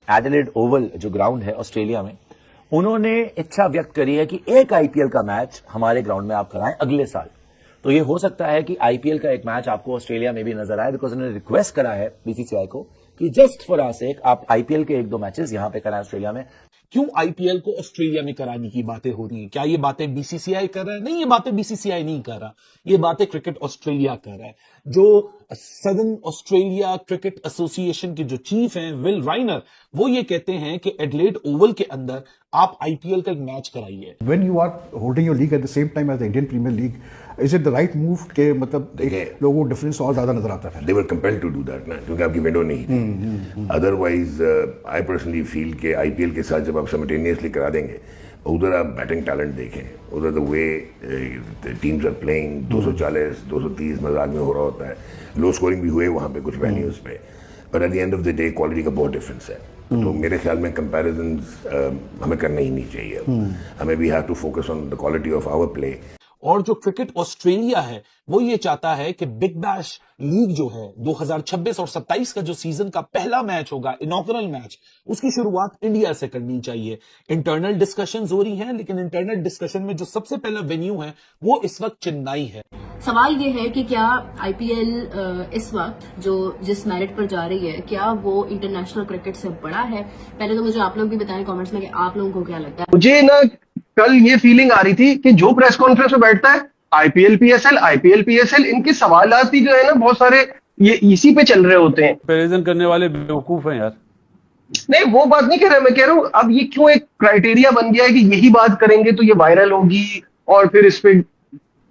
Adelaide Oval जो ground है Australia में, उन्होंने इच्छा व्यक्त करी है कि एक आईपीएल का मैच हमारे ग्राउंड में आप कराएं अगले साल। तो ये हो सकता है कि आईपीएल का एक मैच आपको ऑस्ट्रेलिया में भी नजर आए, बिकॉज उन्होंने रिक्वेस्ट करा है बीसीसीआई को कि जस्ट फॉर आवर सेक आप आईपीएल के 1-2 मैचेस यहां पे कराएं ऑस्ट्रेलिया में। क्यों आईपीएल को ऑस्ट्रेलिया में कराने की बातें हो रही हैं? क्या ये बातें बीसीसीआई कर रहा है? नहीं, ये बातें बीसीसीआई नहीं कर रहा, ये बातें क्रिकेट ऑस्ट्रेलिया कर रहा है। जो सदर्न ऑस्ट्रेलिया क्रिकेट एसोसिएशन के जो चीफ हैं विल राइनर, वो ये कहते हैं कि एडिलेड ओवल के अंदर आप आईपीएल का एक मैच कराइए। When you are holding your league at the same time as the Indian Premier League, is it the right move के मतलब एक लोगों को डिफरेंस और ज्यादा नजर आता है? They were compelled to do that ना, क्योंकि आपकी विंडो नहीं थी। Otherwise, I personally feel कि आईपीएल के साथ जब आप simultaneously करा देंगे, उधर आप बैटिंग टैलेंट देखें, उधर the way teams are playing 240, 230 मजाक में हो रहा होता है। लो स्कोरिंग भी हुए वहां पे कुछ वेन्यूज पे, but at the end of the day quality का बहुत डिफरेंस है। तो मेरे ख्याल में कंपैरिजंस हमें करना ही नहीं चाहिए। हमें we have to focus on the quality of our play. और जो क्रिकेट ऑस्ट्रेलिया है वो ये चाहता है कि बिग बैश लीग जो है 2026 और 27 का जो सीजन का पहला मैच होगा, इनॉग्रल मैच, उसकी शुरुआत इंडिया से करनी चाहिए। इंटरनल डिस्कशंस हो रही हैं, लेकिन इंटरनल डिस्कशन में जो सबसे पहला वेन्यू है वो इस वक्त चेन्नई है। सवाल ये है कि क्या आईपीएल इस वक्त जो जिस मेरिट पर जा रही है, क्या वो इंटरनेशनल क्रिकेट से बड़ा है? पहले तो मुझे आप लोग भी बताएं कमेंट्स में कि आप लोगों को क्या लगता है। मुझे ना कल ये फीलिंग आ रही थी कि जो प्रेस कॉन्फ्रेंस में बैठता है आईपीएल पीएसएल इनके सवालात ही जो है ना बहुत सारे ये इसी पे चल रहे होते हैं। कंपैरिजन करने वाले बेवकूफ हैं यार। नहीं, वो बात नहीं कह रहा, मैं कह रहा हूँ अब ये क्यों एक क्राइटेरिया बन गया है कि यही बात करेंगे तो ये वायरल होगी और फिर इस पे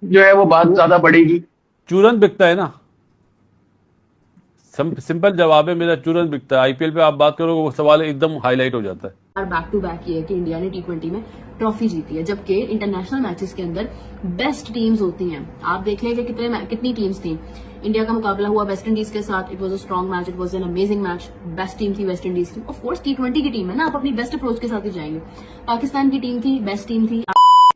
जो है वो बात ज्यादा बढ़ेगी। चूरन बिकता है ना, सिंपल जवाब है मेरा, चूरन बिकता है। आईपीएल पे आप बात करोगे वो सवाल एकदम हाईलाइट हो जाता है। और बैक टू बैक ये है कि इंडिया ने T20 में ट्रॉफी जीती है, जबकि इंटरनेशनल मैचेस के अंदर बेस्ट टीम्स होती हैं। आप देख लें कि कितनी टीम्स थी। इंडिया का मुकाबला हुआ वेस्ट इंडीज के साथ, it was a strong match, it was an amazing match. Best team थी वेस्ट इंडीज की। ऑफ कोर्स T20 की टीम है ना, आप अपनी बेस्ट अप्रोच के साथ ही जाएंगे। पाकिस्तान की टीम थी, बेस्ट टीम थी।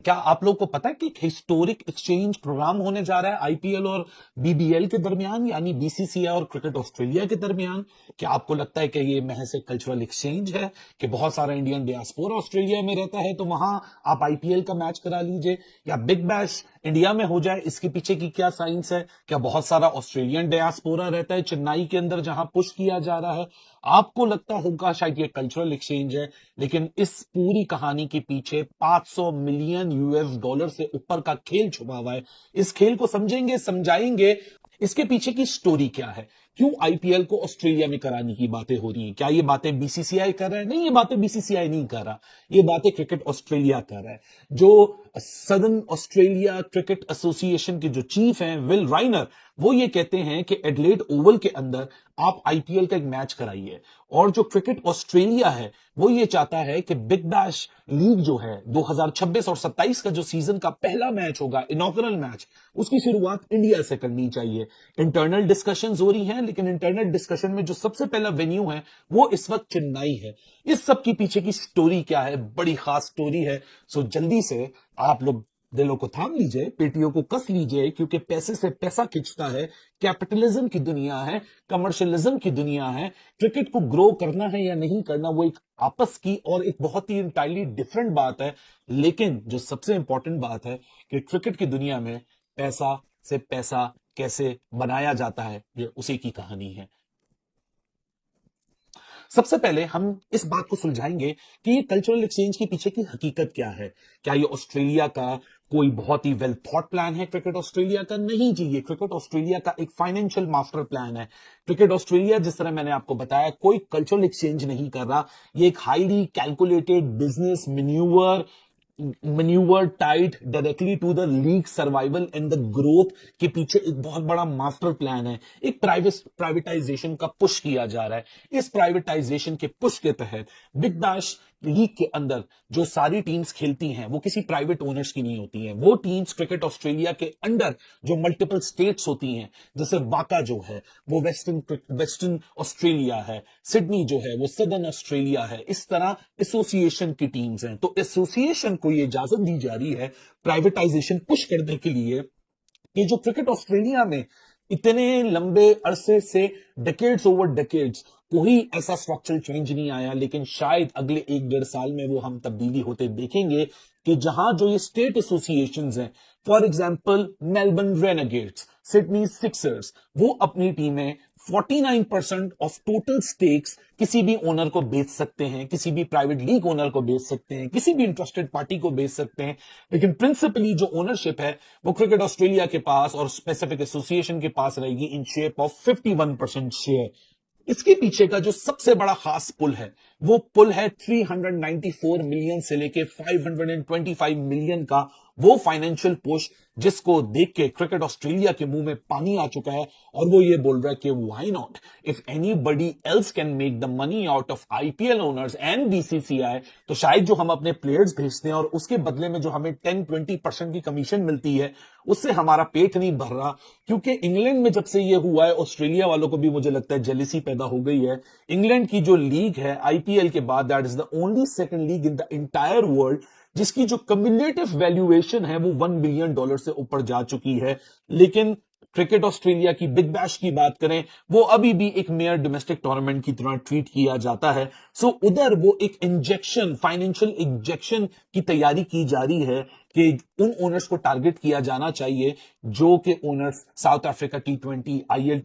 क्या आप लोग को पता है कि एक हिस्टोरिक एक्सचेंज प्रोग्राम होने जा रहा है आईपीएल और बीबीएल के दरमियान, यानी बीसीसीआई और क्रिकेट ऑस्ट्रेलिया के दरमियान? क्या आपको लगता है कि ये महज एक कल्चरल एक्सचेंज है कि बहुत सारा इंडियन डियास्पोरा ऑस्ट्रेलिया में रहता है तो वहां आप आईपीएल का मैच करा लीजिए, या बिग बैश इंडिया में हो जाए? इसके पीछे की क्या साइंस है? क्या बहुत सारा ऑस्ट्रेलियन डियास्पोरा रहता है चेन्नई के अंदर जहां पुश किया जा रहा है? आपको लगता होगा शायद ये कल्चरल एक्सचेंज है, लेकिन इस पूरी कहानी के पीछे 500 मिलियन यूएस डॉलर से ऊपर का खेल छुपा हुआ है। इस खेल को समझेंगे, समझाएंगे, इसके पीछे की स्टोरी क्या है, क्यों आईपीएल को ऑस्ट्रेलिया में कराने की बातें हो रही हैं। क्या ये बातें बीसीसीआई कर रहा है? नहीं, ये बातें बीसीसीआई नहीं कर रहा, ये बातें क्रिकेट ऑस्ट्रेलिया कर रहा है। जो सदर्न ऑस्ट्रेलिया क्रिकेट एसोसिएशन के जो चीफ हैं विल राइनर, वो ये कहते हैं कि एडिलेड ओवल के अंदर आप आईपीएल का एक मैच कराइए। और जो क्रिकेट ऑस्ट्रेलिया है वो ये चाहता है कि बिग बैश लीग जो है 2026 और 27 का जो सीजन का पहला मैच होगा, इनॉग्रल मैच, उसकी शुरुआत इंडिया से करनी चाहिए। इंटरनल डिस्कशंस हो रही हैं, लेकिन इंटरनल डिस्कशन में जो सबसे पहला वेन्यू है वो इस वक्त चेन्नई है। इस सब की पीछे की स्टोरी क्या है? बड़ी खास स्टोरी है। सो जल्दी से आप लोग दिलों को थाम लीजिए, पेटियों को कस लीजिए, क्योंकि पैसे से पैसा खिंचता है। कैपिटलिज्म की दुनिया है, कमर्शियलिज्म की दुनिया है। क्रिकेट को ग्रो करना है या नहीं करना, वो एक आपस की और एक बहुत ही इंटायरली डिफरेंट बात है। लेकिन जो सबसे इंपॉर्टेंट बात है कि क्रिकेट की दुनिया में पैसा से पैसा कैसे बनाया जाता है, ये उसी की कहानी है। सबसे पहले हम इस बात को सुलझाएंगे कि ये कल्चरल एक्सचेंज के पीछे की हकीकत क्या है। क्या ये ऑस्ट्रेलिया का कोई बहुत ही वेल थॉट प्लान है क्रिकेट ऑस्ट्रेलिया का? नहीं जी, ये क्रिकेट ऑस्ट्रेलिया का एक फाइनेंशियल मास्टर प्लान है। क्रिकेट ऑस्ट्रेलिया, जिस तरह मैंने आपको बताया, कोई कल्चरल एक्सचेंज नहीं कर रहा। ये एक highly calculated business manoeuvre tied directly to the league survival and the growth के पीछे एक बहुत बड़ा मास्टर प्लान है। एक प्राइवेटाइजेशन का पुश किया जा रहा है। इस प्राइवेटाइजेशन के पुश के तहत बिग बैश लीग के अंदर जो सारी टीम्स खेलती हैं वो किसी प्राइवेट ओनर्स की नहीं होती हैं। वो टीम्स क्रिकेट ऑस्ट्रेलिया के अंडर जो मल्टीपल स्टेट्स होती हैं, जैसे वाका जो है वो वेस्टर्न ऑस्ट्रेलिया है, सिडनी जो है वो सदर्न ऑस्ट्रेलिया है, इस तरह एसोसिएशन की टीम्स हैं। तो एसोसिएशन को ये इजाजत दी जा रही है प्राइवेटाइजेशन पुश करने के लिए कि जो क्रिकेट ऑस्ट्रेलिया में इतने लंबे अरसे से डेकेड्स ओवर डेकेड्स कोई ऐसा स्ट्रक्चरल चेंज नहीं आया, लेकिन शायद अगले 1-1.5 साल में वो हम तब्दीली होते देखेंगे कि जहां जो ये स्टेट एसोसिएशंस हैं, for example Melbourne Renegades, Sydney Sixers, वो अपनी टीमें 49% ऑफ टोटल स्टेक्स किसी भी ओनर को बेच सकते हैं, किसी भी प्राइवेट लीग ओनर को बेच सकते हैं, किसी भी इंटरेस्टेड पार्टी को बेच सकते हैं, लेकिन प्रिंसिपली जो ओनरशिप है वो क्रिकेट ऑस्ट्रेलिया के पास और स्पेसिफिक एसोसिएशन के पास रहेगी इन शेप ऑफ 51% शेयर। इसके पीछे का जो सबसे बड़ा खास पुल है वो पुल है 394 मिलियन से लेके 525 मिलियन का वो फाइनेंशियल पुश, जिसको देख के क्रिकेट ऑस्ट्रेलिया के मुंह में पानी आ चुका है और वो ये बोल रहा है कि why not, if anybody else can make the money out of IPL owners and BCCI, तो शायद जो हम अपने प्लेयर्स भेजते हैं और उसके बदले में जो हमें 10-20% की कमीशन मिलती है उससे हमारा पेट नहीं भर रहा। क्योंकि इंग्लैंड में जब से ये हुआ है, ऑस्ट्रेलिया वालों को भी मुझे लगता है जेलिसी पैदा हो गई है। इंग्लैंड की जो लीग है आईपीएल के बाद, that is the only second league in the entire world जिसकी जो कम्युलेटिव वैल्यूएशन है वो $1 बिलियन से ऊपर जा चुकी है। लेकिन क्रिकेट ऑस्ट्रेलिया की बिग बैश की बात करें, वो अभी भी एक मेयर डोमेस्टिक टूर्नामेंट की तरह ट्रीट किया जाता है। सो उधर वो एक इंजेक्शन, फाइनेंशियल इंजेक्शन की तैयारी की जा रही है कि उन ओनर्स को टारगेट किया जाना चाहिए जो कि owners south Africa T20, IL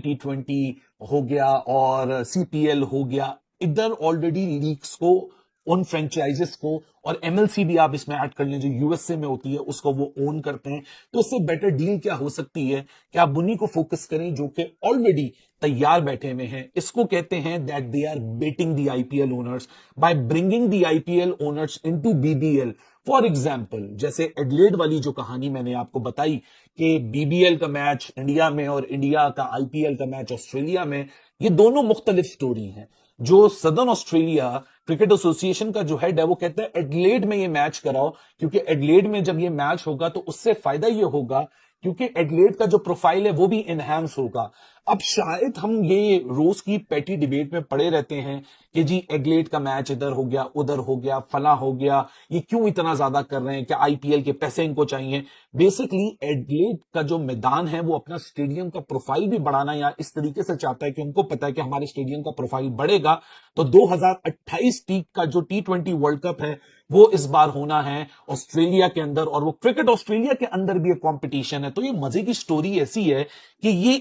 T20 हो गया और CPL हो गया, इधर ऑलरेडी लीग्स को, उन फ्रेंचाइजेस को, और एमएलसी भी आप इसमें ऐड कर लें जो यूएसए में होती है, उसको वो ओन करते हैं। तो उससे बेटर डील क्या हो सकती है कि आप उन्हीं को फोकस करें जो कि ऑलरेडी तैयार बैठे हुए हैं। इसको कहते हैं that they are betting the IPL owners by bringing the IPL owners into BBL. For example, जैसे एडलेड वाली जो कहानी मैंने आपको बताई कि बीबीएल का मैच इंडिया में और इंडिया का आईपीएल का मैच ऑस्ट्रेलिया में, ये दोनों मुख्तलिफ स्टोरी हैं। जो सदर्न ऑस्ट्रेलिया क्रिकेट एसोसिएशन का जो हेड है वो कहता है एडलेड में ये मैच कराओ, क्योंकि एडलेड में जब ये मैच होगा तो उससे फायदा ये होगा क्योंकि एडलेड का जो प्रोफाइल है वो भी एनहांस होगा। अब शायद हम ये रोज की पैटी डिबेट में पड़े रहते हैं कि जी एडलेड का मैच इधर हो गया, उधर हो गया, फला हो गया, ये क्यों इतना ज्यादा कर रहे हैं, क्या आईपीएल के पैसे इनको चाहिए। बेसिकली एडलेड का जो मैदान है वो अपना स्टेडियम का प्रोफाइल भी बढ़ाना या इस तरीके से चाहता है कि उनको पता है कि हमारे स्टेडियम का प्रोफाइल बढ़ेगा तो 2028 का जो T20 वर्ल्ड कप है वो इस बार होना है ऑस्ट्रेलिया के अंदर, और वो क्रिकेट ऑस्ट्रेलिया के अंदर भी एक कंपटीशन है। तो ये मजे की स्टोरी ऐसी है कि ये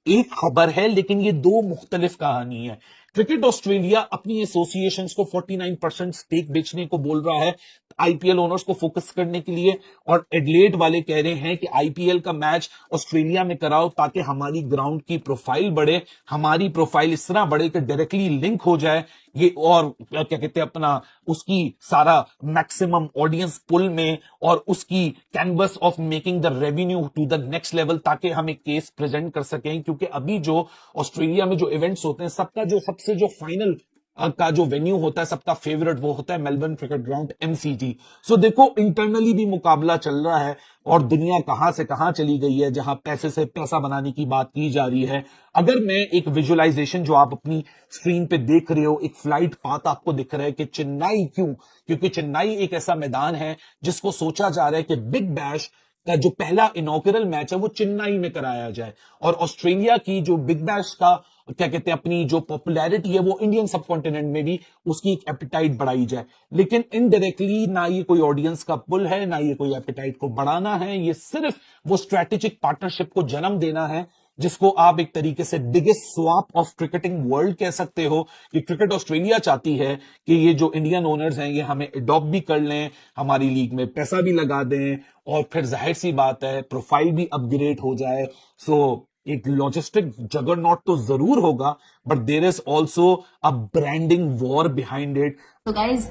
एक खबर है लेकिन ये दो मुख्तलिफ कहानी है। क्रिकेट ऑस्ट्रेलिया अपनी एसोसिएशंस को 49% स्टेक बेचने को बोल रहा है आईपीएल ओनर्स को फोकस करने के लिए, और एडलेड वाले कह रहे हैं कि आईपीएल का मैच ऑस्ट्रेलिया में कराओ ताकि हमारी ग्राउंड की प्रोफाइल बढ़े, हमारी प्रोफाइल इस तरह बढ़े कि डायरेक्टली लिंक हो जाए ये, और क्या कहते हैं अपना उसकी सारा मैक्सिमम ऑडियंस पुल में और उसकी canvas of making the revenue to the next level, ताकि हम एक केस प्रेजेंट कर सकें। क्योंकि अभी जो ऑस्ट्रेलिया में जो इवेंट्स होते हैं सबका जो सबसे जो फाइनल का जो वेन्यू होता है सबका फेवरेट वो होता है मेलबर्न क्रिकेट ग्राउंड MCG। सो देखो इंटरनली भी मुकाबला चल रहा है और दुनिया कहां से कहां चली गई है जहां पैसे से पैसा बनाने की बात की जा रही है। अगर मैं एक विजुअलाइजेशन जो आप अपनी स्क्रीन पे देख रहे हो, एक फ्लाइट पाथ आपको दिख रहा है कि चेन्नई क्यों, क्योंकि चेन्नई एक ऐसा मैदान है जिसको सोचा जा रहा है कि बिग बैश का जो पहला इनॉग्रेल मैच है वो चेन्नई में कराया जाए, और ऑस्ट्रेलिया की जो बिग बैश का क्या कहते हैं अपनी जो पॉपुलैरिटी है वो इंडियन सबकॉन्टिनेंट में भी उसकी एक एपिटाइट बढ़ाई जाए। लेकिन इनडायरेक्टली ना ये कोई ऑडियंस का पुल है, ना ये कोई एपिटाइट को बढ़ाना है, ये सिर्फ वो स्ट्रेटेजिक पार्टनरशिप को जन्म देना है जिसको आप एक तरीके से biggest swap of cricketing world कह सकते हो। कि क्रिकेट ऑस्ट्रेलिया चाहती है कि ये जो इंडियन ओनर्स हैं ये हमें अडॉप्ट भी कर लें, हमारी लीग में पैसा भी लगा दें, और फिर जाहिर सी बात है प्रोफाइल भी अपग्रेड हो जाए। सो एक लॉजिस्टिक जगरनॉट तो जरूर होगा, but there is also a branding war behind it. तो गाइज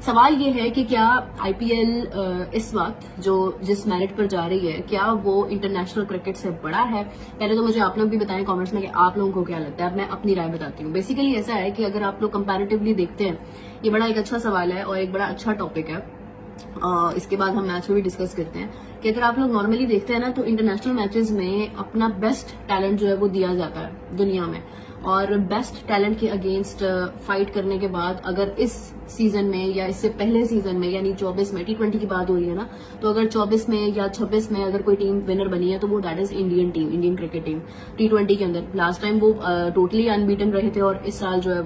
सवाल ये है कि क्या आईपीएल इस वक्त जो जिस मेरिट पर जा रही है क्या वो इंटरनेशनल क्रिकेट से बड़ा है। पहले तो मुझे आप लोग भी बताएं कमेंट्स में कि आप लोगों को क्या लगता है। अब मैं अपनी राय बताती हूँ। बेसिकली ऐसा है कि अगर आप लोग कंपैरेटिवली देखते हैं, ये बड़ा एक अच्छा सवाल है और एक बड़ा अच्छा टॉपिक है। इसके बाद हम मैच में भी डिस्कस करते हैं कि अगर आप लोग नॉर्मली देखते हैं ना तो इंटरनेशनल मैचेस में अपना बेस्ट टैलेंट जो है वो दिया जाता है दुनिया में, और बेस्ट टैलेंट के अगेंस्ट फाइट करने के बाद अगर इस सीजन में या इससे पहले सीजन में यानी 24 में T20 की बात हो रही है ना, तो अगर 24 में या 26 में अगर कोई टीम विनर बनी है तो वो that is Indian team, Indian cricket team T20 के अंदर। लास्ट टाइम वो टोटली अनबीटन रहे थे और इस साल जो है